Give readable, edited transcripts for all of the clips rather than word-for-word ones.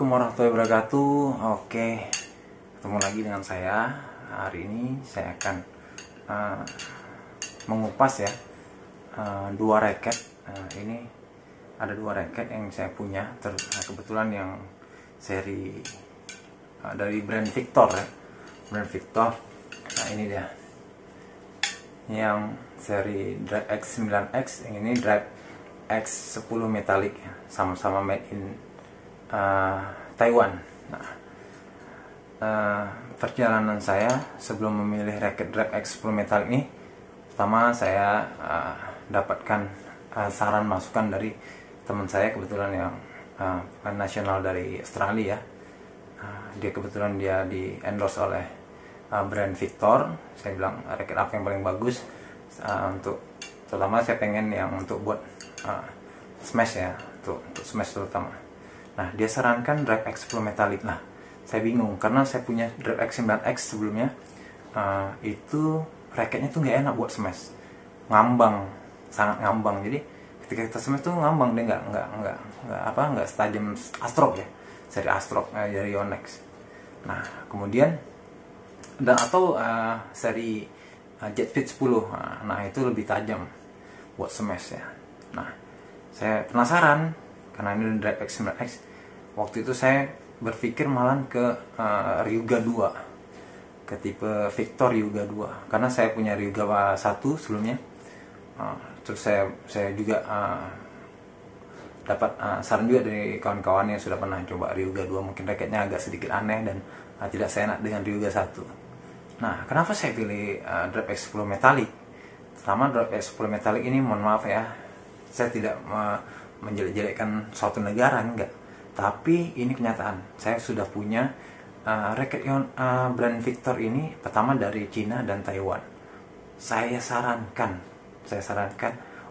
Assalamualaikum warahmatullahi wabarakatuh. Oke, ketemu lagi dengan saya. Hari ini saya akan mengupas ya dua raket. Ini ada dua raket yang saya punya. Kebetulan yang seri dari brand Victor ya, brand Victor. Nah ini dia, yang seri Drive X9X. Yang ini Drive X10 Metallic, sama-sama made in Taiwan. Nah, perjalanan saya sebelum memilih raket Drive X10 Metallic ini, pertama saya dapatkan saran masukan dari teman saya, kebetulan yang nasional dari Australia. Dia kebetulan di endorse oleh brand Victor. Saya bilang raket apa yang paling bagus untuk, terutama saya pengen yang untuk buat smash ya, untuk smash terutama. Nah, dia sarankan Drive X10 Metallic. Nah, saya bingung karena saya punya Drive X9X sebelumnya. Itu raketnya tuh nggak enak buat smash, ngambang, sangat ngambang. Jadi ketika kita smash tuh ngambang, dia nggak setajam Astrok ya, seri Astrok dari Yonex. Nah, kemudian atau seri Jet Speed 10. Nah, itu lebih tajam buat smash ya. Nah, saya penasaran karena ini Drive X9X. Waktu itu saya berpikir malah ke Ryuga 2, ke tipe Victor Ryuga 2, karena saya punya Ryuga 1 sebelumnya. Terus saya juga dapat saran juga dari kawan-kawan yang sudah pernah coba Ryuga 2. Mungkin raketnya agak sedikit aneh dan tidak seenak dengan Ryuga 1. Nah, kenapa saya pilih Drive X10 Metallic? Pertama, Drive X10 Metallic ini, mohon maaf ya, saya tidak menjelek-jelekkan suatu negara, enggak. Tapi ini kenyataan. Saya sudah punya raket brand Victor ini, pertama dari Cina dan Taiwan. Saya sarankan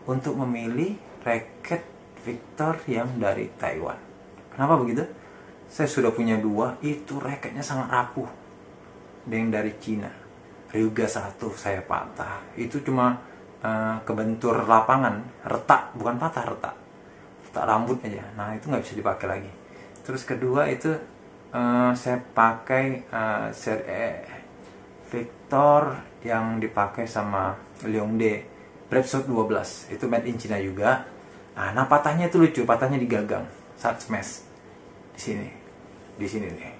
untuk memilih raket Victor yang dari Taiwan. Kenapa begitu? Saya sudah punya dua, itu raketnya sangat rapuh. Yang dari Cina, Ryuga 1 saya patah. Itu cuma kebentur lapangan, retak, bukan patah, retak rambut aja. Nah, itu nggak bisa dipakai lagi. Terus kedua itu saya pakai seri Victor yang dipakai sama Liongde Brave 12. Itu made in China juga. Nah, patahnya itu lucu, patahnya di gagang saat smash. Di sini nih.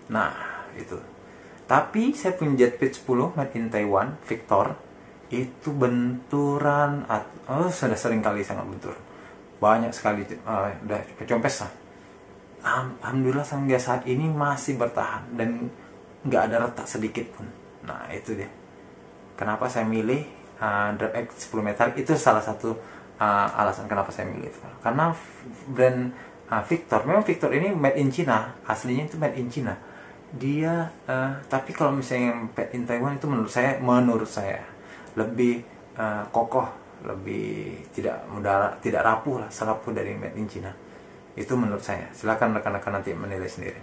Nah, itu. Tapi saya punya Jet Speed 10 made in Taiwan Victor, itu benturan sudah sering kali sangat bentur, banyak sekali, udah kecompes lah. Alhamdulillah sampai saat ini masih bertahan dan nggak ada retak sedikit pun. Nah, itu dia kenapa saya milih Drive X10 Metallic. Itu salah satu alasan kenapa saya milih itu, karena brand Victor, memang Victor ini made in China, aslinya itu made in China dia. Tapi kalau misalnya yang made in Taiwan itu menurut saya lebih kokoh, lebih tidak mudah, tidak rapuh lah, serapuh dari made in China. Itu menurut saya. Silakan rekan-rekan nanti menilai sendiri.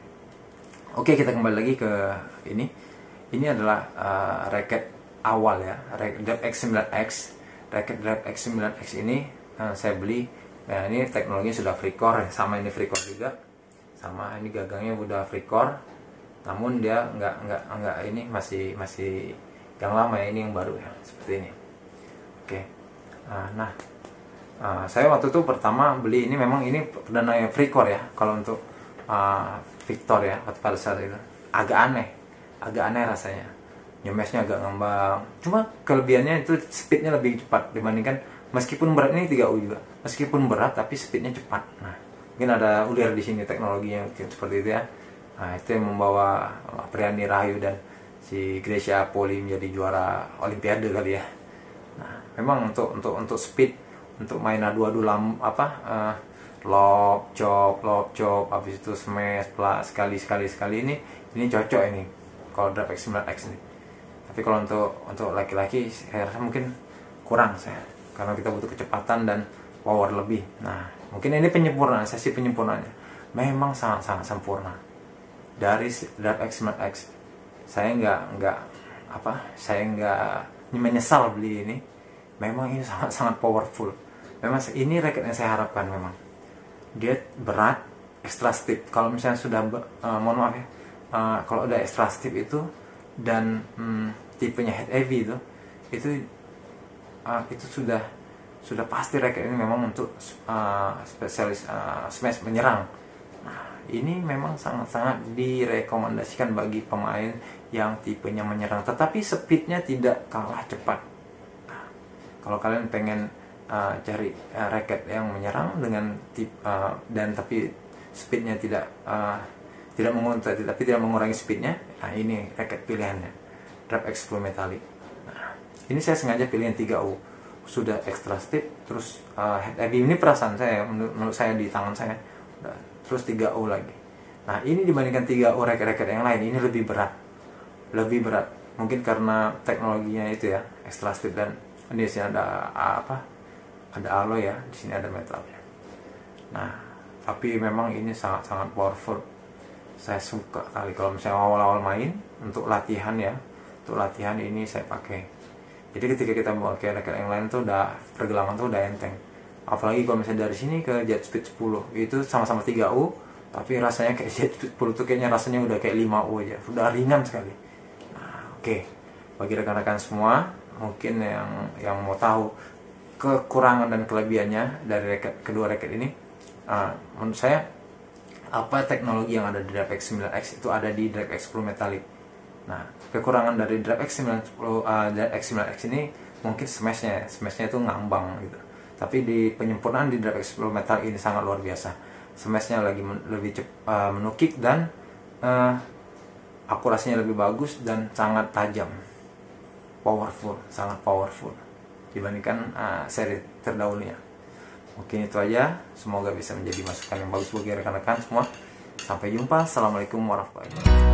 Oke, kita kembali lagi ke ini. Ini adalah raket awal ya, Drive X9X. Raket Drive X9X ini saya beli. Nah, ini teknologinya sudah FreeCore ya, sama ini FreeCore juga. Sama ini gagangnya udah FreeCore. Namun dia nggak ini masih yang lama ya, ini yang baru ya, seperti ini. Oke. Nah, saya waktu itu pertama beli ini, memang ini perdana yang FreeCore ya. Kalau untuk Victor ya, pada saat itu agak aneh rasanya, nyemesnya agak ngambang. Cuma kelebihannya itu speednya lebih cepat dibandingkan, meskipun berat, ini 3U juga, meskipun berat tapi speednya cepat. Nah, mungkin ada ulir di sini teknologi yang seperti itu ya. Nah, itu yang membawa Apriani Rahayu dan si Gracia Poli menjadi juara Olimpiade kali ya. Nah, memang untuk speed, untuk main adu-adu lob chop, habis itu smash sekali ini cocok ini kalau Drive X9X ini. Tapi kalau untuk laki-laki saya rasa mungkin kurang saya, karena kita butuh kecepatan dan power lebih. Nah, mungkin ini penyempurnaan, sesi penyempurnaannya memang sangat sempurna dari Drive X9X. Saya nggak menyesal beli ini. Memang ini sangat powerful. Memang ini raket yang saya harapkan. Memang dia berat, extra stiff. Kalau misalnya sudah mohon maaf ya, kalau udah extra stiff itu dan tipenya head heavy itu sudah pasti racket ini memang untuk spesialis smash menyerang. Nah, ini memang sangat-sangat direkomendasikan bagi pemain yang tipenya menyerang, tetapi speednya tidak kalah cepat. Nah, kalau kalian pengen cari racket yang menyerang dengan dan tapi speednya tidak mengurangi speednya, nah ini racket pilihannya, DriveX Flow Metallic. Nah, ini saya sengaja pilihin 3U, sudah extra stiff, terus head heavy. Ini perasaan saya, menurut saya di tangan saya, terus 3U lagi. Nah, ini dibandingkan 3U racket-racket yang lain, ini lebih berat. Mungkin karena teknologinya itu ya, extra stiff, dan di sini ada ada alloy ya, di sini ada metalnya. Nah, tapi memang ini sangat-sangat powerful. Saya suka kali kalau misalnya awal-awal main untuk latihan ya. Untuk latihan ini saya pakai. Jadi ketika kita pakai racket yang lain tuh udah pergelangan tuh udah enteng. Apalagi kalau misalnya dari sini ke Jet Speed 10 itu sama-sama 3U, tapi rasanya kayak Jet Speed 10 tuh kayaknya rasanya udah kayak 5U aja. Udah ringan sekali. Nah, oke. Bagi rekan-rekan semua mungkin yang mau tahu kekurangan dan kelebihannya dari kedua racket ini, menurut saya teknologi yang ada di DriveX 9X itu ada di DriveX Flow Metallic. Nah, kekurangan dari DriveX 9X ini mungkin smashnya itu ngambang gitu. Tapi di penyempurnaan di DriveX Flow Metallic ini sangat luar biasa. Smashnya lebih cepat menukik, dan akurasinya lebih bagus dan sangat tajam, sangat powerful dibandingkan seri terdahulunya. Mungkin itu aja, semoga bisa menjadi masukan yang bagus bagi rekan-rekan semua. Sampai jumpa, assalamualaikum warahmatullahi wabarakatuh.